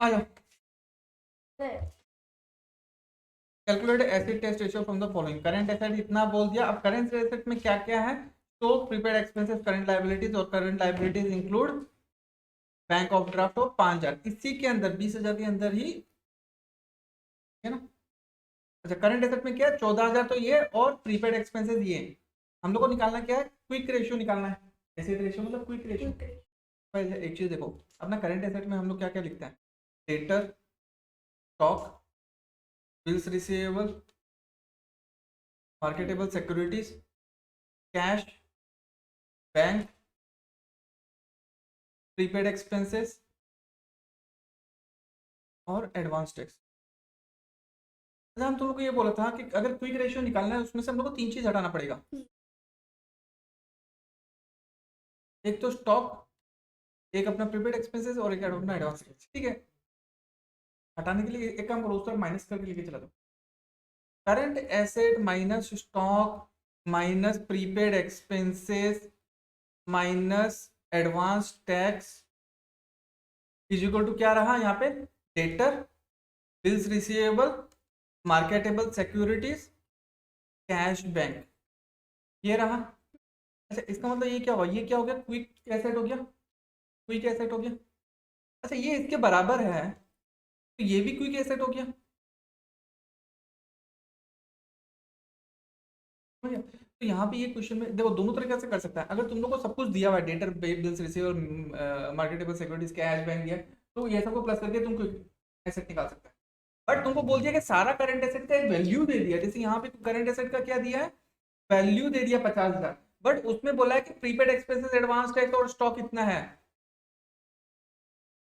आ जाओ। Calculate acid test ratio from the following. Current asset इतना बोल दिया। अब करंट एसेट में क्या क्या है? तो प्रीपेड एक्सपेंसेस, करंट लायबिलिटीज, और current liabilities include bank of draft हो 5,000, इसी के अंदर 20,000 के अंदर ही है ना। अच्छा, करंट एसेट में क्या है? 14,000 तो ये, और प्रीपेड एक्सपेंसेस ये। हम लोग को निकालना क्या है? क्विक रेशियो निकालना है। एसेट रेशियो मतलब क्विक रेशियो। एक चीज देखो, अपना करंट एसेट में हम लोग क्या क्या लिखते हैं? Debtor, stock, bills receivable, marketable securities, cash, bank, prepaid expenses और एडवांस टैक्स। अच्छा, हम तुम लोग को ये बोला था कि अगर क्विक रेशियो निकालना है उसमें से हम लोग को 3 चीज हटाना पड़ेगा। एक तो स्टॉक, एक अपना प्रीपेड एक्सपेंसेस, और एक अपना एडवांस टैक्स। ठीक है, हटाने के लिए एक काम करो, उसका माइनस करके लेके चला दो। Current asset minus stock minus prepaid expenses minus advance tax is equal to क्या रहा यहाँ पे? Debtor, bills receivable, marketable securities, cash, bank, ये रहा। अच्छा, इसका मतलब ये क्या हुआ? ये क्या हो गया? क्विक एसेट हो गया। क्विक एसेट हो गया। अच्छा, ये इसके बराबर है तो ये भी क्विक एसेट हो गया। समझ गया? तो यहाँ पे ये क्वेश्चन में देखो, दोनों तरीके से कर सकता है। अगर तुम लोग को सब कुछ दिया हुआ है, debtor, bills receivable, marketable securities, cash, bank दिया, तो ये सबको प्लस करके तुम क्विक एसेट निकाल सकते हैं। बट तुमको बोल दिया कि सारा करंट एसेट का एक वैल्यू दे दिया। जैसे यहाँ पे करंट एसेट का क्या दिया है? वैल्यू दे दिया 50,000, बट उसमें बोला है कि प्रीपेड एक्सपेंसेस, एडवांस टैक्स और स्टॉक कितना है।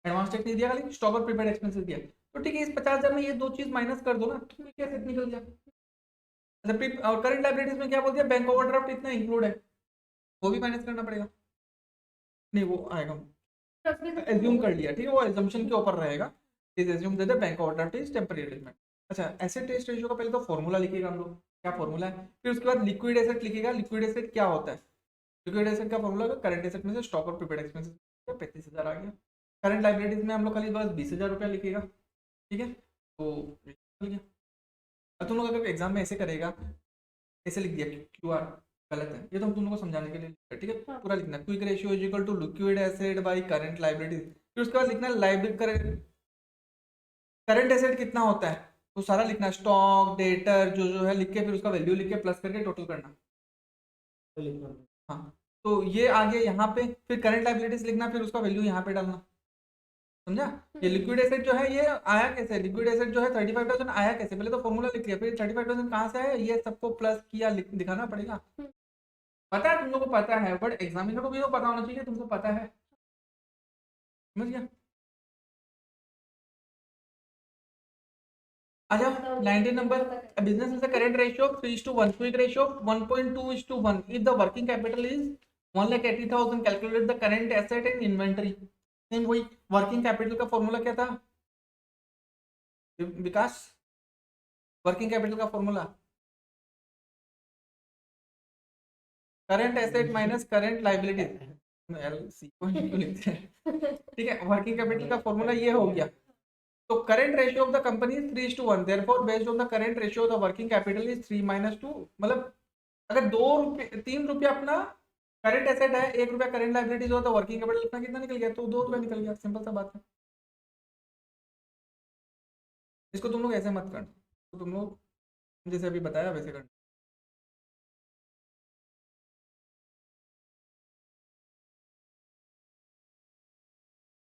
एडवांस टैक्स नहीं दिया, खाली स्टॉक और प्रीपेड एक्सपेंसेस दिया। तो ठीक है, इस 50,000 में ये दो चीज माइनस कर दो ना, तो क्या एसेट निकल गया। अच्छा, और करंट लायबिलिटीज में क्या बोल दिया? बैंक ओवरड्राफ्ट इतना इंक्लूड है, वो भी माइनस करना पड़ेगा। नहीं, वो आएगा, एज्यूम कर लिया। ठीक है, वो एजम्पशन के ऊपर रहेगा। Is assume that the bank overdraft is temporary element. अच्छा, एसेट टेस्ट रेशियो का पहले तो फॉर्मूला लिखिएगा हम लोग। क्या फॉर्मूला है? फिर उसके बाद लिक्विड एसेट लिखिएगा। लिक्विड एसेट क्या होता है? लिक्विड एसेट का फॉर्मूला करंट एसेट में से स्टॉक और प्रीपेड एक्सपेंसेस 35,000 आ गया। करंट लाइबिलिटीज में हम लोग खाली बस 20,000 रुपया लिखिएगा। ठीक है, तो निकल गया। अब तुम लोग अगर एग्जाम में ऐसे करेगा, ऐसे लिख दिया क्यू आर, गलत है। ये तो हम तुम लोग को समझाने के लिए लिखा है। ठीक है, पूरा लिखना है। Quick ratio is equal to liquid asset by current liabilities. फिर उसके बाद लिखना है लाइबिलिटी, करंट एसेट कितना होता है तो सारा लिखना है। स्टॉक, डेटर, जो जो है लिख के, फिर उसका वैल्यू लिख के प्लस करके टोटल करना। हाँ, तो ये आ गया यहाँ पे। फिर करंट लाइबिलिटीज लिखना, फिर उसका वैल्यू यहाँ पे डालना। समझा? ये लिक्विड एसेट जो है ये आया कैसे? लिक्विड एसेट जो है 35,000 आया कैसे? पहले तो फॉर्मूला लिख लिया, फिर 35,000 कहाँ से आया ये सबको प्लस किया, दिखाना पड़ेगा। पता है, तुम लोग को पता है, बट एग्जामिनर को भी तो पता होना चाहिए तुमको पता है। समझ गया? अच्छा, 19 number, business is current ratio 3:1, quick ratio 1.2:1। If the working capital is 1,80,000, calculate the current asset and inventory. Same वही वर्किंग कैपिटल का फॉर्मूला क्या था विकास? वर्किंग कैपिटल का formula current asset minus current liability. LC को क्यों लिखते हैं? ठीक है, वर्किंग कैपिटल का फॉर्मूला ये हो गया। तो current ratio of the company is 3:1, therefore based on the current ratio the working capital is 3 - 2। मतलब अगर 2 रुपये 3 रुपया अपना करंट एसेट है, 1 रुपया करंट लाइबिलिटीज हो, तो वर्किंग कैपिटल इतना कितना निकल गया? तो 2 रुपया निकल गया। सिंपल सा बात है। इसको तुम लोग ऐसे मत करना, तो तुम लोग जैसे अभी बताया वैसे करना।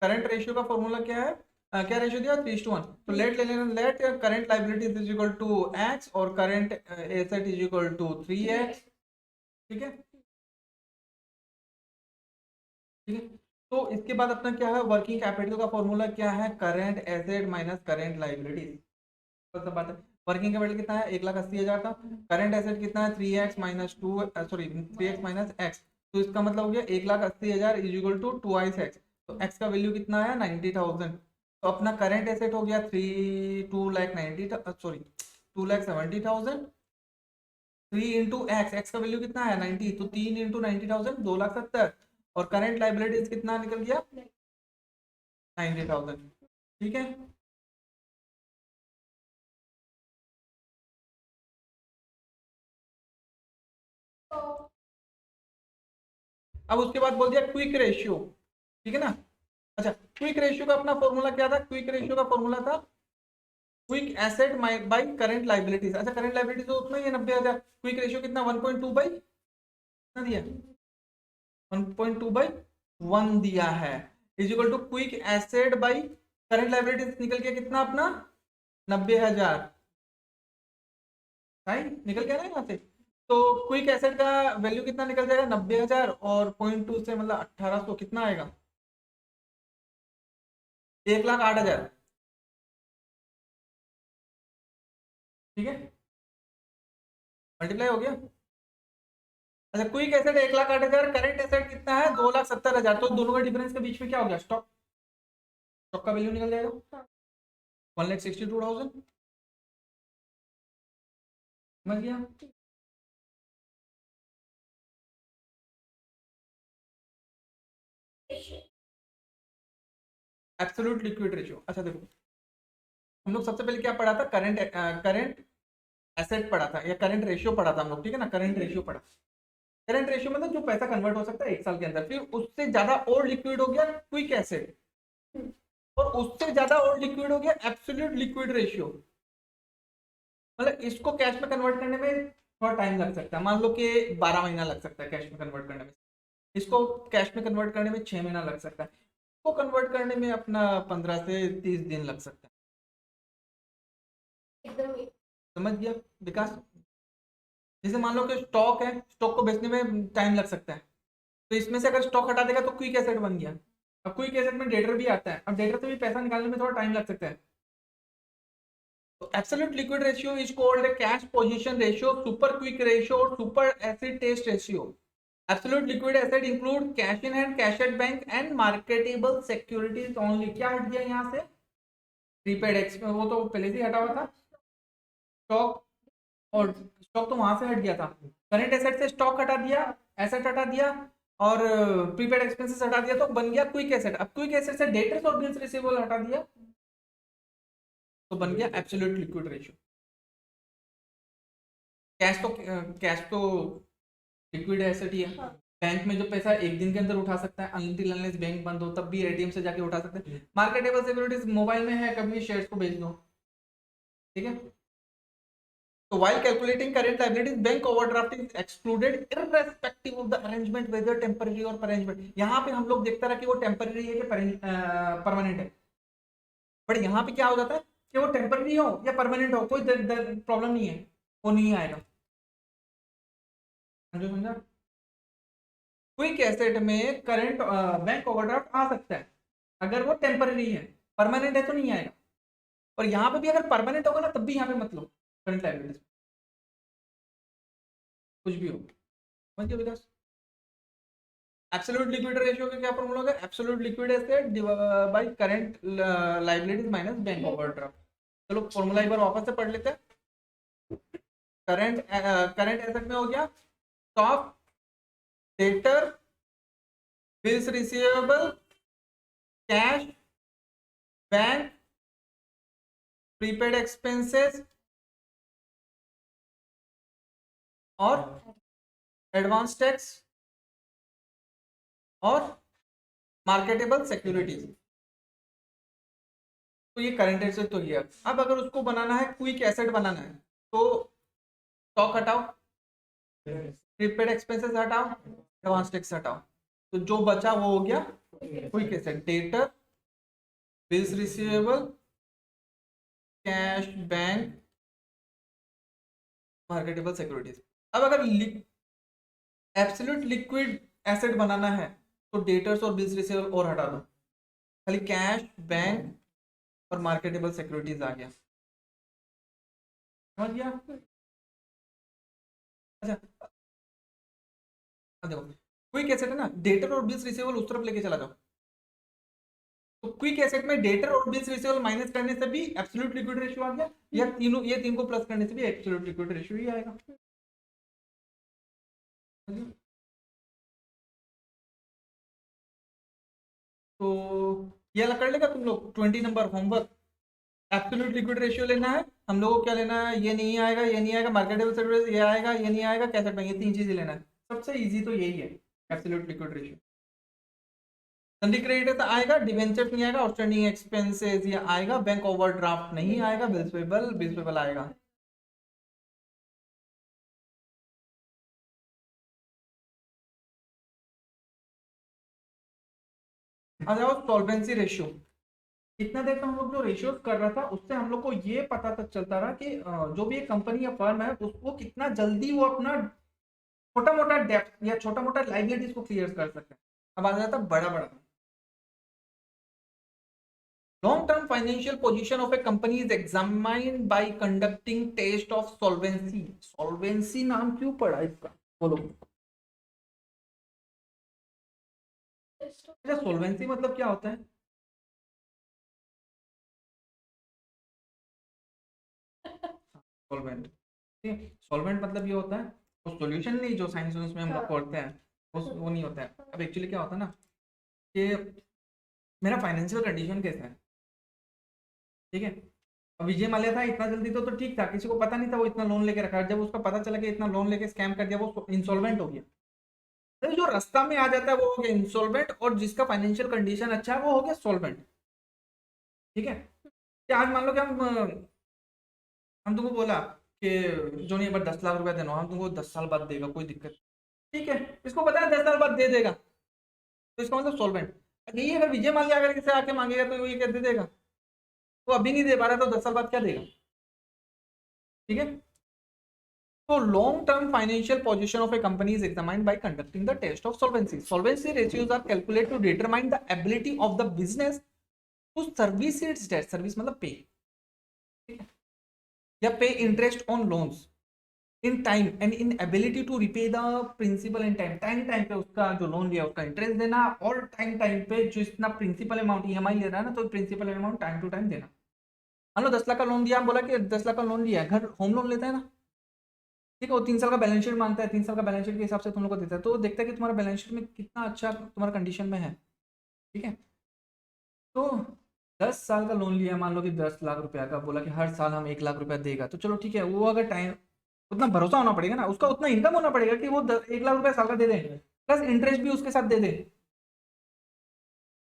करंट रेशियो का फॉर्मूला क्या है? क्या रेशियो दिया? 3:1। तो लेट ले लेना, let current liabilities is equal to X और current asset is equal to 3x। ठीक है, ठीक है। तो इसके बाद अपना क्या है? वर्किंग कैपिटल का फॉर्मूला क्या है? Current asset minus current liabilities. सब बात है। वर्किंग कैपिटल कितना है? 1,80,000 था। करंट एसेट कितना है? 3x minus 2, sorry 3x minus x. तो इसका मतलब हो गया 1,80,000 इज इक्वल टू 2x। तो x का वैल्यू कितना है? 90,000। तो अपना करंट एसेट हो गया 2,90,000, सॉरी 2,70,000। 3 × x, x का वैल्यू कितना है? 90। तो 3 × 90,000 2,70,000। और करंट लाइबिलिटीज कितना निकल गया? 90,000। ठीक है। अब उसके बाद बोल दिया क्विक रेशियो, ठीक है ना। अच्छा, क्विक रेशियो का अपना फॉर्मूला क्या था? क्विक रेशियो का फॉर्मूला था quick asset by current liabilities. अच्छा, करंट लाइबिलिटीज तो उतना ही है 90,000। क्विक रेशियो कितना? 1.2 बाई कितना दिया? 1.2 बाई 1 दिया है, is equal to quick asset by current liabilities निकल गया कितना अपना? 90,000। राइट, निकल गया ना यहाँ से। तो क्विक एसेट का वैल्यू कितना निकल जाएगा? 90,000 और 0.2 से मतलब 1800 कितना आएगा? 1,08,000। ठीक है, मल्टीप्लाई हो गया। अच्छा, क्विक एसेट 1,08,000, करंट एसेट कितना है? 2,70,000। तो दोनों का डिफरेंस के बीच में क्या हो गया? स्टॉक। स्टॉक का वैल्यू निकल जाएगा 1,62,000। समझ गया? Absolute liquid ratio. अच्छा देखो, हम लोग सबसे पहले क्या पढ़ा था? करंट एसेट पढ़ा था या करंट रेशियो पढ़ा था हम लोग, ठीक है ना। करंट रेशियो पढ़ा। करंट रेशियो मतलब जो पैसा कन्वर्ट हो सकता है 1 साल के अंदर। फिर उससे ज्यादा और लिक्विड हो गया क्विक एसेट, और उससे ज्यादा और लिक्विड हो गया एब्सोल्यूट लिक्विड रेशियो। मतलब इसको कैश में कन्वर्ट करने में थोड़ा टाइम लग सकता है, मान लो कि 12 महीना लग सकता है कैश में कन्वर्ट करने में। इसको कैश में कन्वर्ट करने में 6 महीना लग सकता है। इसको कन्वर्ट करने में अपना 15 से 30 दिन लग सकता है। एकदम समझ गया विकास? जैसे मान लो कि स्टॉक है, स्टॉक को बेचने में टाइम लग सकता है, तो इसमें से अगर स्टॉक हटा देगा तो क्विक एसेट बन गया। अब क्विक एसेट में डेटर भी आता है, अब डेटर से भी पैसा निकालने में थोड़ा टाइम लग सकता है। तो absolute liquid ratio is called cash position ratio, super quick ratio और super acid test ratio. Absolute liquid asset include cash in hand, cash at bank and marketable securities only. क्या हट गया यहाँ से? प्रीपेड एक्स, वो तो पहले से ही हटा हुआ था। स्टॉक, और स्टॉक तो वहां से हट गया था। करंट एसेट से स्टॉक हटा दिया, एसेट हटा दिया, और प्रीपेड एक्सपेंसेस हटा दिया, तो बन गया क्विक एसेट। अब क्विक एसेट से डेटर्स और बिल्स रिसीवेबल हटा दिया, तो बन गया एब्सोल्यूट लिक्विड रेशियो। कैश तो लिक्विड एसेट ही है। बैंक में जो पैसा एक दिन के अंदर उठा सकता है, अनटिल अनलेस बैंक बंद हो तब भी एटीएम से जाके उठा सकते हैं। मार्केटेबल सिक्योरिटीज मोबाइल में है, कभी शेयर्स को बेच दो, ठीक है। So while calculating current liabilities, bank overdraft is excluded irrespective of the arrangement whether temporary or permanent। यहाँ पे हम लोग देखता रहा कि वो टेम्पररी है कि परमानेंट है, बट यहाँ पे क्या हो जाता है कि वो टेम्पररी हो या परमानेंट हो, कोई प्रॉब्लम नहीं है, वो नहीं आएगा। समझो, समझा? क्विक एसेट में करंट बैंक ओवरड्राफ्ट आ सकता है अगर वो टेम्पररी है, परमानेंट है तो नहीं आएगा। और यहाँ पे भी अगर परमानेंट होगा ना तब भी यहाँ पे मत लो करंट लायबिलिटीज, कुछ भी हो। समझ गए विकास? एब्सोल्यूट लिक्विड रेशियो का क्या फॉर्मूला होगा? Absolute liquid asset by current liabilities minus bank overdraft. चलो फॉर्मूला एक बार वापस से पढ़ लेते हैं। करंट एसेट में हो गया stock, debtor, bills receivable, cash, bank, prepaid expenses और एडवांस टैक्स और मार्केटेबल सिक्योरिटीज। तो ये करंट एसेट तो गया। अब अगर उसको बनाना है, क्विक एसेट बनाना है, तो स्टॉक हटाओ, प्रीपेड एक्सपेंसेस हटाओ, एडवांस टैक्स हटाओ, तो जो बचा वो हो गया quick asset. Debtor, bills receivable, cash, bank, marketable securities. अब अगर एब्सोल्यूट लिक्विड एसेट बनाना है तो डेटर्स और बिल्स रिसीवेबल और हटा दो, खाली कैश, बैंक और मार्केटेबल सिक्योरिटीज आ गया। समझ गया? अच्छा, देखो क्विक एसेट है ना, डेटर और बिल्स रिसीवेबल उस तरफ लेके चला जाओ। तो क्विक एसेट में डेटर और बिल्स रिसीवेबल माइनस करने से भी एब्सोल्यूट लिक्विड रेशियो आ गया, या तीनों, ये तीन को प्लस करने से भी एब्सोल्यूट लिक्विड रेशियो ही आएगा। तो ये वाला कर लेगा तुम लोग 20 number homework. Absolute liquid ratio लेना है हम लोगों को, क्या लेना है, ये नहीं आएगा, ये नहीं आएगा, मार्केटेबल सर्विस ये आएगा, ये नहीं आएगा, कैसे बैंक, ये 3 चीजें लेना है। सबसे इजी तो यही है, absolute liquid ratio. Sundry credit आएगा, डिवेंचर नहीं आएगा, आउटस्टैंडिंग एक्सपेंसेस ये आएगा, बैंक ओवरड्राफ्ट नहीं आएगा, बिल्स पेबल आएगा। आ जाओ सॉल्वेंसी रेशियो। इतना देर तक हम लोग जो रेशियोज कर रहा था उससे हम लोग को ये पता तक चलता रहा कि जो भी एक कंपनी या फर्म है उसको कितना जल्दी वो अपना छोटा मोटा डेप्थ या छोटा मोटा लाइबिलिटीज को क्लियर कर सकते हैं। अब आ जाता है बड़ा बड़ा। Long term financial position of a company is examined by conducting test of solvency. Solvency नाम क्यों पड़ा इसका, बोलो। अच्छा, सॉल्वेंसी मतलब क्या होता है? सॉल्वेंट, ठीक है, सॉल्वेंट मतलब ये होता है वो सॉल्यूशन नहीं जो साइंस में हम लोग पढ़ते हैं, वो नहीं होता है। अब एक्चुअली क्या होता है ना कि मेरा फाइनेंशियल कंडीशन कैसा है, ठीक है। अब विजय माल्या था इतना जल्दी तो ठीक था, किसी को पता नहीं था वो इतना लोन लेके रखा है। जब उसका पता चला कि इतना लोन लेके स्कैम कर दिया, वो इंसॉल्वेंट हो गया। तो जो रास्ता में आ जाता है वो हो गया इंसॉल्वेंट, और जिसका फाइनेंशियल कंडीशन अच्छा है वो हो गया सॉल्वेंट, ठीक है। कि आज मान लो कि हम तुमको बोला कि जो नहीं, एक बार 10 लाख रुपया देना, हम तुमको 10 साल बाद देगा, कोई दिक्कत, ठीक है। इसको पता है 10 साल बाद दे देगा, तो इसका मतलब सॉल्वेंट। यही अगर विजय माल्या अगर किसी आके मांगेगा तो ये क्या दे देगा? वो अभी नहीं दे पा रहा तो 10 साल बाद क्या देगा, ठीक है। So long-term financial position of a company is examined by conducting the test of solvency. Solvency ratios are calculated to determine the ability of the business to service its debt. Service मतलब pay, ठीक है, या pay interest on loans in time and in ability to repay the principal in time. Time पे उसका जो loan लिया उसका interest देना, और टाइम पे जो इतना प्रिंसिपल अमाउंट ईएमआई ले रहा है ना, तो principal amount time to time देना। मान लो 10 लाख का लोन दिया, हम बोला कि 10 लाख का लोन लिया है, घर होम लोन लेता है ना, ठीक है, वो 3 साल का बैलेंस शीट मांगता है, 3 साल का बैलेंस शीट के हिसाब से तुम लोग को देता है, तो वो देखता है कि तुम्हारा बैलेंस शीट में कितना अच्छा तुम्हारा कंडीशन में है, ठीक है। तो 10 साल का लोन लिया, मान लो कि 10 लाख रुपया का, बोला कि हर साल हम 1 लाख रुपया देगा, तो चलो ठीक है, वो अगर टाइम उतना भरोसा होना पड़ेगा ना, उसका उतना इनकम होना पड़ेगा कि वो 1 लाख रुपया साल का दे दे, प्लस इंटरेस्ट भी उसके साथ दे दे,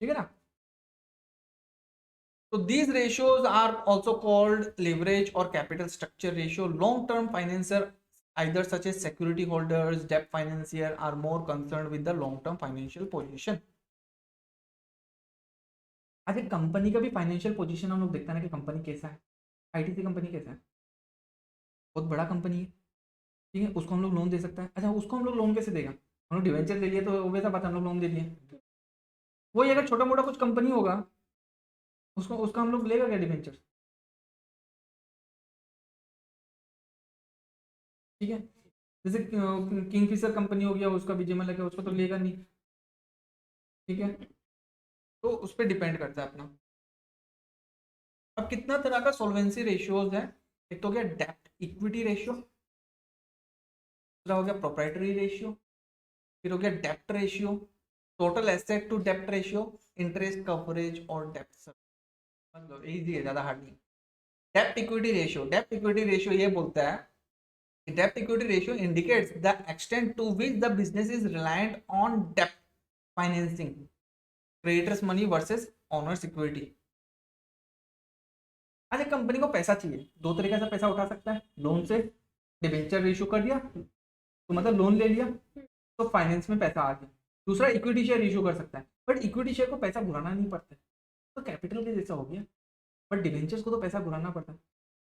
ठीक है ना। तो these ratios are also called leverage or capital structure ratio. Long term financier either such as security holders, debt financier are more concerned with the long term financial position. आज एक company का भी फाइनेंशियल पोजीशन हम लोग देखते हैं ना कि कंपनी कैसा है। आईटीसी कंपनी कैसा है, बहुत बड़ा कंपनी है, ठीक है, उसको हम लोग लोन दे सकता है। अच्छा, उसको हम लोग लोन कैसे देगा? हम लोग डिवेंचर ले लिए तो वैसा बात, हम लोग लोन दे दिए। वही अगर छोटा मोटा कुछ कंपनी होगा, उसको उसका हम लोग लेगा क्या डिवेंचर, ठीक है। जैसे किंगफिशर कंपनी हो गया, उसका विजय मल्ल्या, उसको तो लेगा नहीं, ठीक है। तो उस पर डिपेंड करता है अपना। अब कितना तरह का सोल्वेंसी रेशियोज है, एक तो हो गया डेप्ट इक्विटी रेशियो, दूसरा हो गया प्रोप्राइटरी रेशियो, फिर हो गया डेप्ट ratio, total asset to dept ratio, interest coverage और डेप्ट। मतलब इजी है, ज्यादा हार्ड नहीं। डेप्ट इक्विटी रेशियो, डेप्ट इक्विटी रेशियो ये बोलता है, debt equity ratio indicates the extent to which the business is reliant on debt financing, creditors money versus owners equity। आज एक कंपनी को पैसा चाहिए, दो तरीके से पैसा उठा सकता है, लोन से, डिबेंचर रेशियो कर दिया तो मतलब लोन ले लिया तो फाइनेंस में पैसा आ गया। दूसरा इक्विटी शेयर इशू कर सकता है, बट इक्विटी शेयर को पैसा घुराना नहीं पड़ता है, तो कैपिटल के जैसा हो गया, बट डिबेंचर्स को तो पैसा घुराना पड़ता है।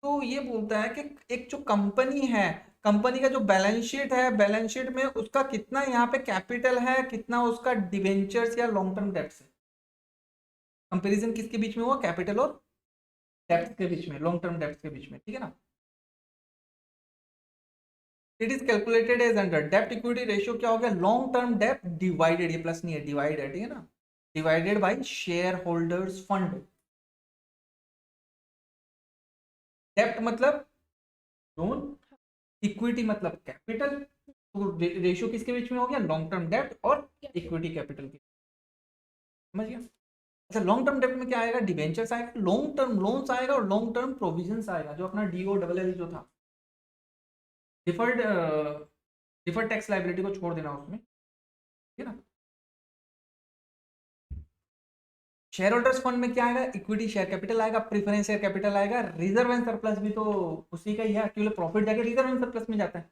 तो ये बोलता है कि एक जो कंपनी है, कंपनी का जो बैलेंस शीट है, बैलेंस शीट में उसका कितना यहाँ पे कैपिटल है, कितना उसका डिवेंचर्स या लॉन्ग टर्म डेट्स है। कंपैरिजन किसके बीच में हुआ? कैपिटल और डेप्थ के बीच में, लॉन्ग टर्म डेप्थ के बीच में, ठीक है ना। It is calculated as under डेप्ट इक्विटी रेशियो, क्या हो गया? लॉन्ग टर्म डेप्ट डिवाइडेड, ये प्लस नहीं है, डिवाइड है, ठीक है ना, divided by share holders fund. डेप्ट मतलब लोन, इक्विटी मतलब कैपिटल, तो रेशियो किसके बीच में हो गया? लॉन्ग टर्म डेप्ट और इक्विटी कैपिटल की, समझ गया। अच्छा, लॉन्ग टर्म डेब्ट में क्या आएगा? डिबेंचर्स आएगा, लॉन्ग टर्म लोन्स आएगा और लॉन्ग टर्म प्रोविजंस आएगा, जो अपना DOLL जो था, डिफर्ड डिफर्ड टैक्स लाइबिलिटी को छोड़ देना उसमें, ठीक है ना। शेयर होल्डर्स फंड में क्या आएगा? इक्विटी शेयर कैपिटल आएगा, प्रेफरेंस शेयर कैपिटल आएगा, रिजर्व एंड सरप्लस भी तो उसी का ही है, क्योंकि प्रॉफिट जाके रिजर्व एंड सरप्लस में जाता है,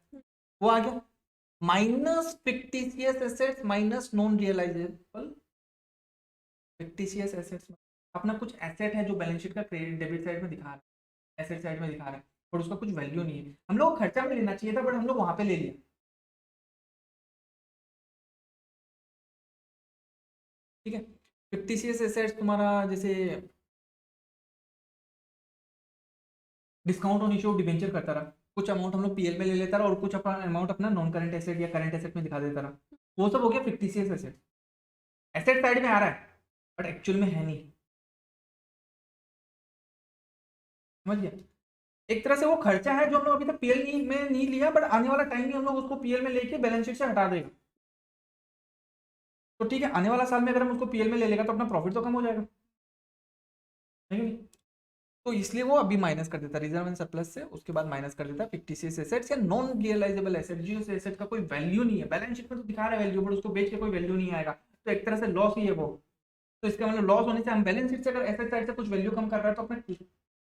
वो आ गया। Minus fictitious assets minus non realisable. Fictitious assets अपना कुछ एसेट है जो बैलेंस शीट का क्रेडिट डेबिट साइड में दिखा रहा है, एसेट साइड में दिखा रहा है, और उसका कुछ वैल्यू नहीं है, हम लोग खर्चा में लेना चाहिए था बट हम लोग वहां पे ले लिया, ठीक है। फिक्टिशियस एसेट्स तुम्हारा जैसे डिस्काउंट ऑन इशू डिबेंचर करता रहा, कुछ अमाउंट हम लोग PL में ले लेता रहा और कुछ अपना अमाउंट अपना नॉन करंट एसेट या करंट एसेट में दिखा देता रहा, वो सब हो गया फिक्टिशियस एसेट। एसेट साइड में आ रहा है बट एक्चुअल में है नहीं, समझ गया। एक तरह से वो खर्चा है जो हम लोग अभी तक PL में नहीं लिया, बट आने वाला टाइम में हम लोग उसको PL में लेके बैलेंस शीट से हटा देगा, तो ठीक है, आने वाला साल में अगर हम उसको PL में ले लेगा तो अपना प्रॉफिट तो कम हो जाएगा, है कि नहीं। तो इसलिए वो अभी माइनस कर देता है रिजर्व एंड सरप्लस से, उसके बाद माइनस कर देता है फिक्टिशियस एसेट्स या नॉन रियलाइजेबल एसेट, जिस एसेट का कोई वैल्यू नहीं है, बैलेंस शीट में तो दिखा रहा है वैल्यू बट उसको बेच के कोई वैल्यू नहीं आएगा, तो एक तरह से लॉस ही है वो। तो इसका मतलब लॉस होने से हम बैलेंस शीट से अगर एसेट साइड से कुछ वैल्यू कम कर रहा है तो अपने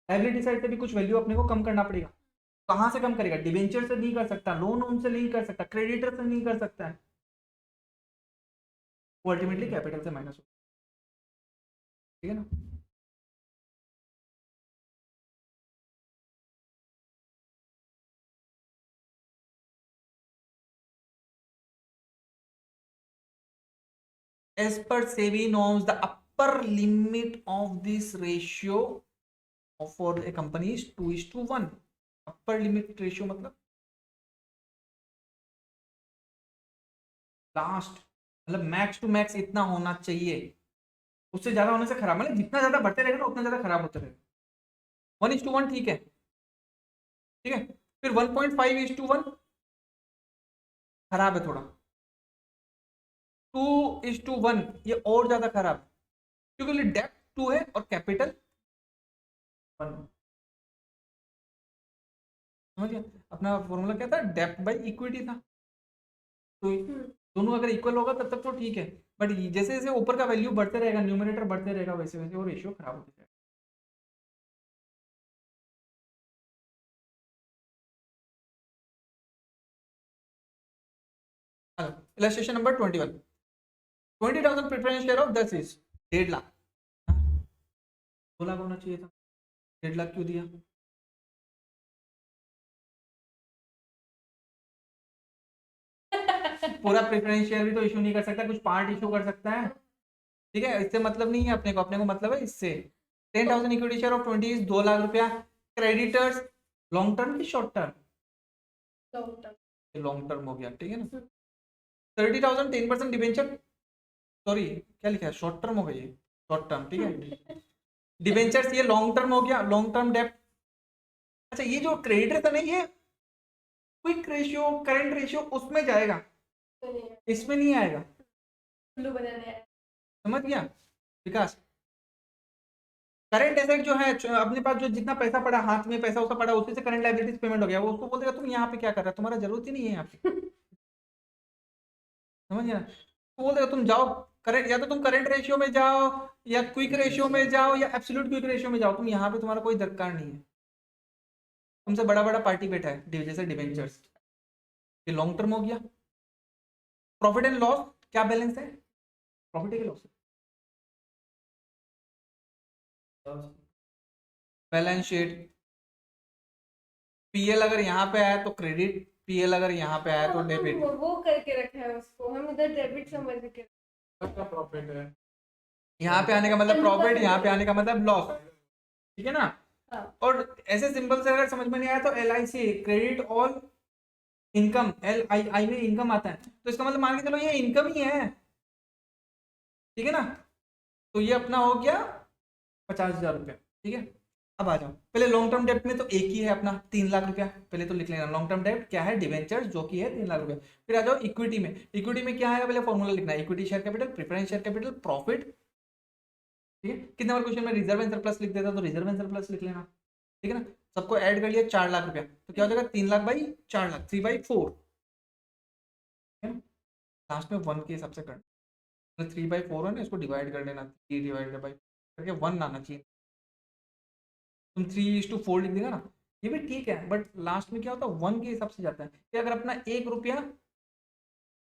लायबिलिटी साइड से भी कुछ वैल्यू अपने को कम करना पड़ेगा। कहाँ से कम करेगा? डिबेंचर से नहीं कर सकता, लोन उनसे नहीं कर सकता, क्रेडिटर से नहीं कर सकता है, वो अल्टीमेटली कैपिटल से माइनस होगा, ठीक है ना। As per SEBI norms, the upper limit of this ratio for a company is 2:1. Upper limit ratio मतलब लास्ट, मतलब मैक्स टू मैक्स इतना होना चाहिए, उससे ज्यादा होने से खराब, मतलब जितना ज्यादा बढ़ते रहेगा ना उतना ज्यादा खराब होता रहेगा। 1:1 ठीक है, ठीक है। फिर 1.5:1 खराब है थोड़ा, 2:1 ये और ज्यादा खराब है, क्योंकि डेप्थ 2 है और कैपिटल 1। समझ गया? अपना फॉर्मूला क्या था? डेप्थ बाई इक्विटी था, तो दोनों अगर इक्वल होगा तब तक तो ठीक है, बट जैसे जैसे ऊपर का वैल्यू बढ़ते रहेगा, न्यूमरेटर बढ़ते रहेगा, वैसे वैसे वो रेशियो खराब होते जाएगा। Illustration number 21, 20,000 preference share of 10 is 1.5 lakh, 2 lakh होना चाहिए था, 1.5 लाख क्यों दिया? पूरा प्रेफरेंस शेयर भी तो इशू नहीं कर सकता, कुछ पार्ट इशू कर सकता है, ठीक है, इससे मतलब नहीं है अपने को, अपने को मतलब है इससे 10,000 equity share of 20 is 2 lakh रुपया। क्रेडिटर्स लॉन्ग टर्म की शॉर्ट टर्म? लॉन्ग टर्म हो गया, ठीक है ना। 30,000 10% डिबेंचर, सॉरी क्या लिखा है, शॉर्ट टर्म हो गई, शॉर्ट टर्म, ठीक है। डिबेंचर्स ये लॉन्ग टर्म हो गया, लॉन्ग टर्म डेब्ट। अच्छा, ये जो क्रेडिटर है ये क्विक रेशियो करंट रेशियो उसमें जाएगा, इसमें नहीं आएगा, समझ गया विकास। करंट एसेट जो है अपने पास जो जितना पैसा पड़ा, हाथ में पैसा उसका पड़ा, उसी से करंट लायबिलिटीज पेमेंट हो गया, वो उसको बोल देगा तुम यहाँ पे क्या कर रहे हो, तुम्हारा जरूरत ही नहीं है यहाँ पे, समझ गया। तो बोल देगा तुम जाओ करंट, या तो तुम करंट रेशियो में जाओ या क्विक रेशियो में जाओ या एब्सोल्यूट क्विक रेशियो में जाओ, तुम यहाँ पे तुम्हारा कोई दरकार नहीं है, तुमसे बड़ा बड़ा पार्टी बैठा है जैसे डिवेंचर्स। ये लॉन्ग टर्म हो गया। प्रॉफिट एंड लॉस क्या बैलेंस है? प्रॉफिट है कि लॉस है? बैलेंस शीट PL अगर यहाँ पे आया तो क्रेडिट, PL अगर यहाँ पे आया तो डेबिट, वो करके रखा है उसको, हम इधर डेबिट समझ के प्रॉफिट है, यहाँ पे आने का मतलब प्रॉफिट, यहाँ पे आने का मतलब लॉस, ठीक है ना। हाँ। और ऐसे सिंपल से अगर समझ में नहीं आया तो LIC credit all income, LII में इनकम आता है, तो इसका मतलब मान के चलो ये इनकम ही है, ठीक है ना। तो ये अपना हो गया 50,000 रुपया, ठीक है। अब आ जाओ, पहले लॉन्ग टर्म डेब्ट में तो एक ही है अपना 3 लाख रुपया, पहले तो लिख लेना लॉन्ग टर्म डेब्ट क्या है, डिवेंचर जो कि है 3 लाख रुपया। फिर आ जाओ इक्विटी में, इक्विटी में क्या है, पहले फॉर्मूला लिखना है, equity share capital, preference share capital, profit, ठीक है, कितने बार क्वेश्चन में रिजर्व एंड सरप्लस लिख देता तो रिजर्व एंड सरप्लस लिख लेना, ठीक है ना। सबको ऐड कर लिया 4 लाख रुपया, तो क्या हो जाएगा 3 लाख बाई 4 लाख, 3/4, है ना। लास्ट में 1 के हिसाब से करना, 3/4 है ना, इसको डिवाइड कर देना, 3 डिवाइडेड बाई करके 1 आना चाहिए, तुम 3:4 लिख देगा ना, ये भी ठीक है, बट लास्ट में क्या होता है 1 के हिसाब से जाता है कि अगर अपना 1 रुपया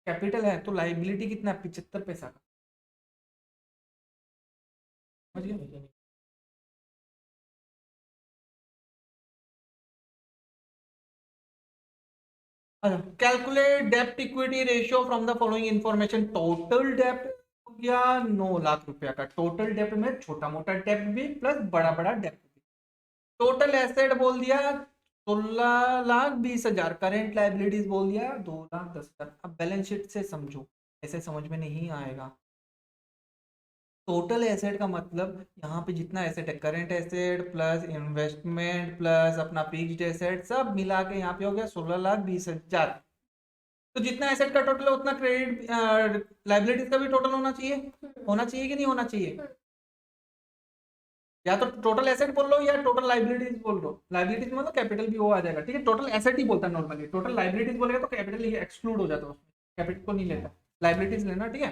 कैपिटल है तो लाइबिलिटी कितना है 75 पैसा का, समझ गए। Calculate dept equity ratio from the following information, total डेप्ट हो गया 9 लाख रुपया का, टोटल डेप्ट में छोटा मोटा डेप्ट भी प्लस बड़ा बड़ा डेप्ट भी, टोटल एसेट बोल दिया 16,20,000, करेंट लाइबिलिटीज बोल दिया 2,10,000। अब बैलेंस शीट से समझो, ऐसे समझ में नहीं आएगा। टोटल एसेट का मतलब यहाँ पे जितना एसेट है, current asset plus investment plus अपना फिक्स्ड एसेट सब मिला के यहाँ पे हो गया 16,20,000। तो जितना एसेट का टोटल है उतना क्रेडिट लाइबिलिटीज का भी टोटल होना चाहिए, होना चाहिए कि नहीं होना चाहिए। या तो टोटल एसेट बोल लो या टोटल लाइबिलिटीज बोल लो, लाइबिलिटीज मतलब कैपिटल भी वो आ जाएगा, ठीक है। टोटल एसेट ही बोलता है नॉर्मली, टोटल लाइबिलिटीज बोलेगा तो कैपिटल एक्सक्लूड हो जाता है उसमें, कैपिटल को नहीं लेता, लाइबिलिटीज लेना, ठीक है।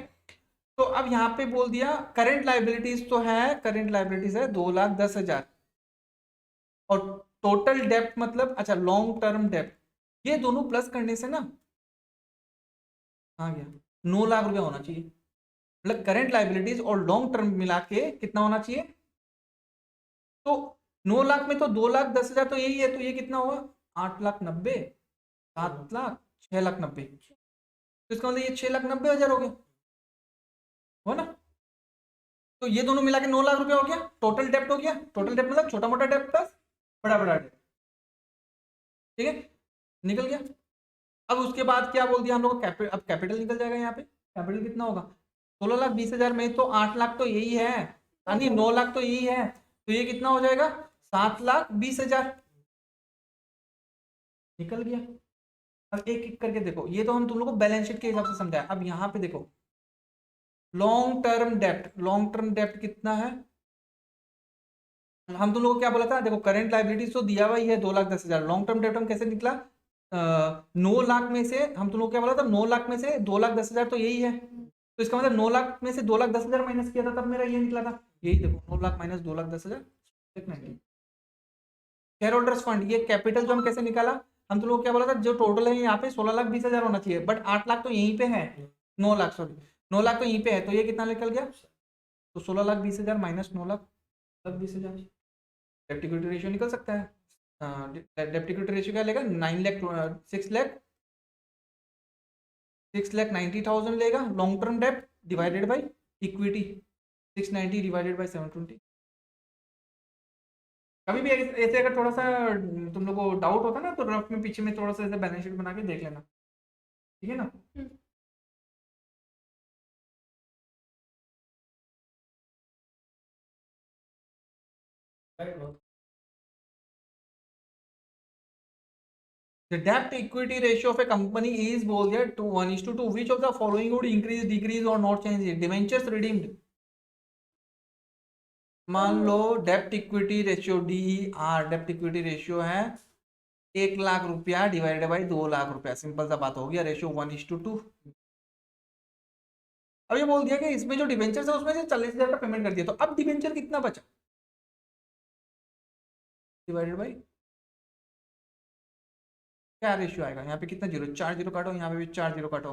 तो अब यहाँ पे बोल दिया करंट लाइबिलिटीज तो है, करंट लाइबिलिटीज है 2,10,000, और टोटल डेप्ट मतलब अच्छा लॉन्ग टर्म डेप्ट, ये दोनों प्लस करने से ना आ गया 9 लाख रुपया होना चाहिए, मतलब करंट लाइबिलिटीज और लॉन्ग टर्म मिला के कितना होना चाहिए। तो 9 लाख में तो 2,10,000 तो यही है, तो ये कितना हुआ 8,90,000, 7 लाख, 6,90,000, तो इसका मतलब ये 6,90,000 हो गया, हो ना। तो ये दोनों मिला के 9 लाख रुपया हो गया, टोटल डेप्ट हो गया, टोटल डेप्ट मतलब छोटा मोटा डेप्ट प्लस बड़ा बड़ा डेप्ट, ठीक है, निकल गया। अब उसके बाद क्या बोल दिया हम लोग को, अब कैपिटल निकल जाएगा यहाँ पे, कैपिटल कितना होगा 16,20,000 में तो 8 लाख तो यही है, यानी 9 लाख तो यही है, तो ये कितना हो जाएगा 7,20,000, निकल गया। अब एक एक करके देखो, ये तो हम तुम लोग को बैलेंस शीट के हिसाब से समझाया, अब यहाँ पे देखो लॉन्ग टर्म डेप्ट, लॉन्ग टर्म डेप्ट कितना है, हम तुम लोग को क्या बोला था, देखो करंट लाइबिलिटीज तो दिया हुआ ही है 2,10,000, लॉन्ग टर्म डेप्ट हम कैसे निकला 9 लाख में से, हम तुम लोग को क्या बोला था 9 लाख में से 2,10,000 तो यही है, तो इसका मतलब 9 लाख में से 2,10,000 माइनस किया था तब मेरा ये निकला था, यही देखो 9 lakh minus 2,10,000, share holders fund, ये कैपिटल जो हम कैसे निकाला, हम तुम लोग को क्या बोला था जो टोटल है यहाँ पे 16,20,000 होना चाहिए, बट 8 लाख तो यहीं पे है, 9 लाख सॉरी 9 लाख तो यहीं पे है, तो ये कितना निकल गया, तो 16,20,000 माइनस 9,20,000, डेप्ट इक्विटी रेशियो निकल सकता है। डेप्ट इक्विटी रेशियो क्या लेगा 6,90,000 लेगा, लॉन्ग टर्म डेप्ट divided by equity 690 divided by 720। कभी भी ऐसे अगर थोड़ा सा तुम लोग को डाउट होता ना तो रफ में पीछे में थोड़ा सा ऐसे बैलेंस शीट बना के देख लेना, ठीक है ना। The debt equity ratio of a company is बोल दिया 1:2, which of the following would increase, decrease or not change it, debentures redeemed, मान लो डेप्ट इक्विटी रेशियो DER, डेप्ट इक्विटी रेशियो है 1 लाख रुपया डिवाइडेड बाई 2 लाख रुपया, सिंपल सा बात हो गया, रेशियो 1:2। अब ये बोल दिया कि इसमें जो डिबेंचर है उसमें से 40,000 का पेमेंट कर दिया, तो अब डिबेंचर कितना बचा डिवाइडेड बाई क्या रेशियो आएगा, यहाँ पे कितना जीरो, 4 जीरो काटो, यहाँ पे भी 4 जीरो काटो,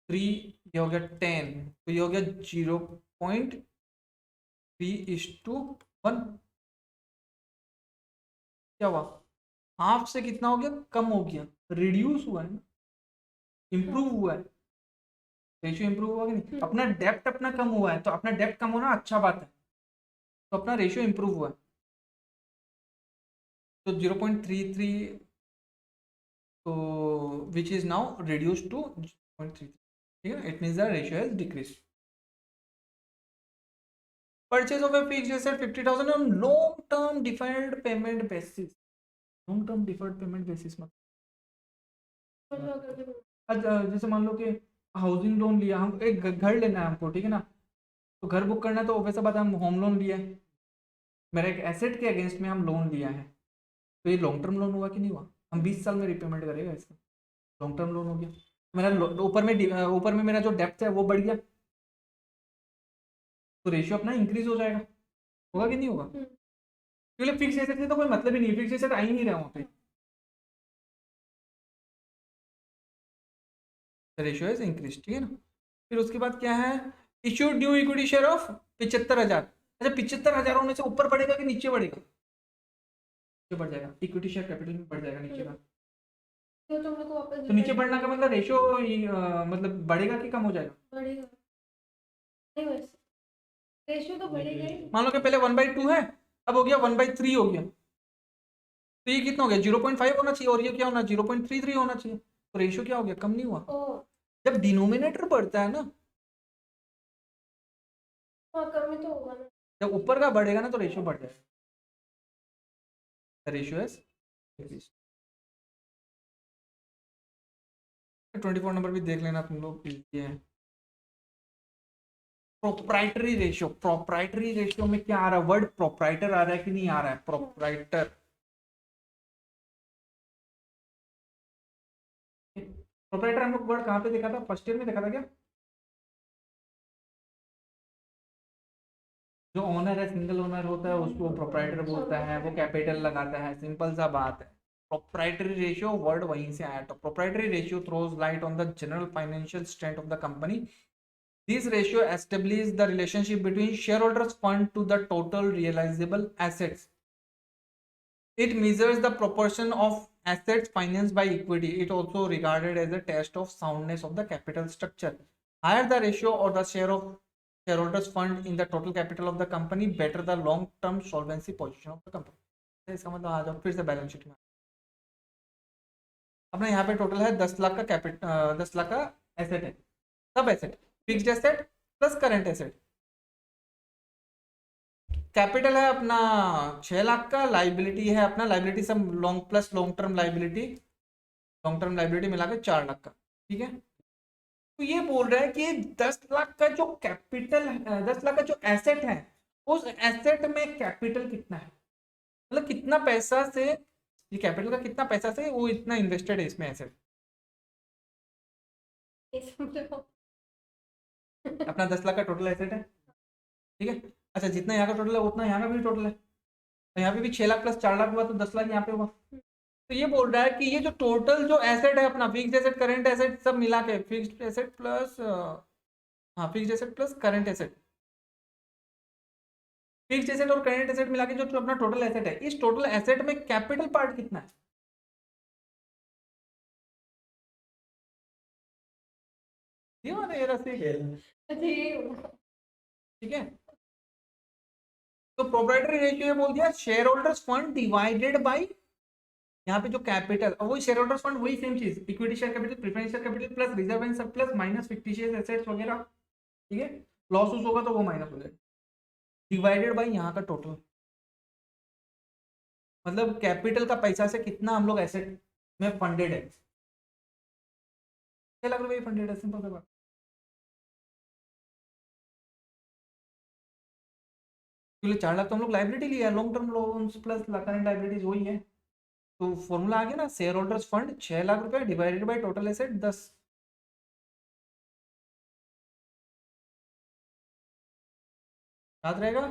3 ये हो गया 10, तो ये हो गया 0.3:1, क्या हुआ हाफ से कितना हो गया कम हो गया, रिड्यूस हुआ है ना, इंप्रूव हुआ है, रेशियो इंप्रूव हुआ कि नहीं, अपना डेप्ट अपना कम हुआ है, तो अपना डेप्ट कम होना अच्छा बात है, तो अपना रेशियो इंप्रूव हुआ है, तो 0.33, तो which is now reduce to 0.33, ठीक है, it means the ratio has decrease. Purchase of a fixed asset 50,000 on long term deferred payment basis, long term deferred payment basis मतलब जैसे मान लो कि हाउसिंग लोन लिया, हम एक घर लेना है हमको, ठीक है ना, तो घर बुक करना है तो वैसा बात है, हम होम लोन लिया है, मेरा एक एसेट के अगेंस्ट में हम लोन लिया है, तो ये लॉन्ग टर्म लोन हुआ कि नहीं हुआ? हम 20 साल में रिपेमेंट करेगा इसका, लॉन्ग टर्म लोन हो गया। मेरा ऊपर में मेरा जो डेप्थ है वो बढ़ गया, तो रेशियो अपना इंक्रीज हो जाएगा, होगा कि नहीं होगा? क्योंकि फिक्स एसेट से तो कोई मतलब ही नहीं है, फिक्स एसेट आ ही नहीं रहा वहाँ पे, रेशियो इज इंक्रीज, ठीक है ना। फिर उसके बाद क्या है, issued new equity share of 75,000। अच्छा 75,000 होने से ऊपर बढ़ेगा कि नीचे बढ़ेगा? नीचे बढ़ जाएगा, इक्विटी शेयर कैपिटल में बढ़ जाएगा नीचे का। तो तुम लोग को वापस तो नीचे बढ़ना का मतलब रेशियो मतलब बढ़ेगा कि कम हो जाएगा? बढ़ेगा नहीं, वैसे रेशियो तो बढ़ेगा ही। मान लो कि पहले 1/2 है, अब हो गया 1/3 हो गया, तो ये कितना हो गया? 0.5 होना चाहिए, और ये क्या होना? 0.33 होना चाहिए, तो रेशियो क्या हो गया? कम नहीं हुआ। ओ जब डिनोमिनेटर बढ़ता है ना, हाँ, कम ही तो होगा ना। जब ऊपर का बढ़ेगा ना तो रेशियो बढ़ जाएगा, रेशियो इज 24 नंबर भी देख लेना तुम लोग, ये है प्रोप्राइटरी रेशियो में क्या आ रहा है? वर्ड प्रोप्राइटर आ रहा है कि नहीं आ रहा है? प्रोप्राइटर, प्रोप्राइटर हम लोग वर्ड कहाँ पे देखा था? फर्स्ट ईयर में देखा था क्या? जो ओनर है, सिंगल ओनर होता है, उसको प्रोप्राइटर बोलता है, वो कैपिटल लगाता है, सिंपल सा बात है। प्रोप्राइटरी रेशियो वर्ड वहीं से आया, तो proprietary ratio throws light on the general financial strength of the company. This ratio establish the relationship between share holders fund to the total realisable assets. It measures the proportion of assets financed by equity. It also regarded as a test of soundness of the capital structure. Higher the ratio or the share of shareholders fund in the total capital of the company, better the long term solvency position of the company. इसका मतलब आ जाओ फिर से balance sheet में। अपना यहाँ पे total है 10 लाख का कैपिटल, 10 लाख का एसेट है, सब asset, fixed asset plus current asset. Capital है अपना 6 लाख का, लाइबिलिटी है अपना, लाइबिलिटी सब long plus long term liability, long term liability मिला के 4 लाख का, ठीक है। तो ये बोल रहा है कि 10 लाख का जो कैपिटल, 10 लाख का जो एसेट है, उस एसेट में कैपिटल कितना है, मतलब कितना पैसा से, ये कैपिटल का कितना पैसा से वो इतना इन्वेस्टेड है इसमें एसेट। ये समझो। अपना 10 लाख का टोटल एसेट है, ठीक है। अच्छा जितना यहाँ का टोटल है उतना यहाँ का भी टोटल है, तो यहाँ पे भी 6 लाख प्लस 4 लाख हुआ, तो 10 लाख यहाँ पे हुआ। तो ये बोल रहा है कि ये जो टोटल जो एसेट है अपना, फिक्स्ड एसेट करंट एसेट सब मिला के, फिक्स्ड एसेट प्लस, हाँ fixed asset plus current asset, fixed asset और करंट एसेट मिला के जो अपना टोटल एसेट है, इस टोटल एसेट में कैपिटल पार्ट कितना है? ये वाला ये रस्सी, ठीक है। तो प्रोप्राइटरी रेशियो ये बोल दिया share holders fund divided by, यहाँ पे जो कैपिटल, वही शेयर होल्डर्स फंड, वही सेम चीज, equity share capital, preference share capital plus reserve and surplus minus fictitious assets वगैरह, ठीक है। लॉस होगा तो वो माइनस हो जाएगा, डिवाइडेड बाय यहाँ का टोटल, मतलब कैपिटल का पैसा से कितना हम लोग एसेट में फंडेड है। 6 लाख रुपए फंडेड है, सिंपल सा बात। क्योंकि 4 लाख तो हम लोग लाइबिलिटी लिया है, long term loans plus current liabilities वही है, तो फॉर्मूला आ गया ना, शेयर होल्डर्स फंड 6 लाख रुपए डिवाइडेड बाय टोटल एसेट 10। याद रहेगा?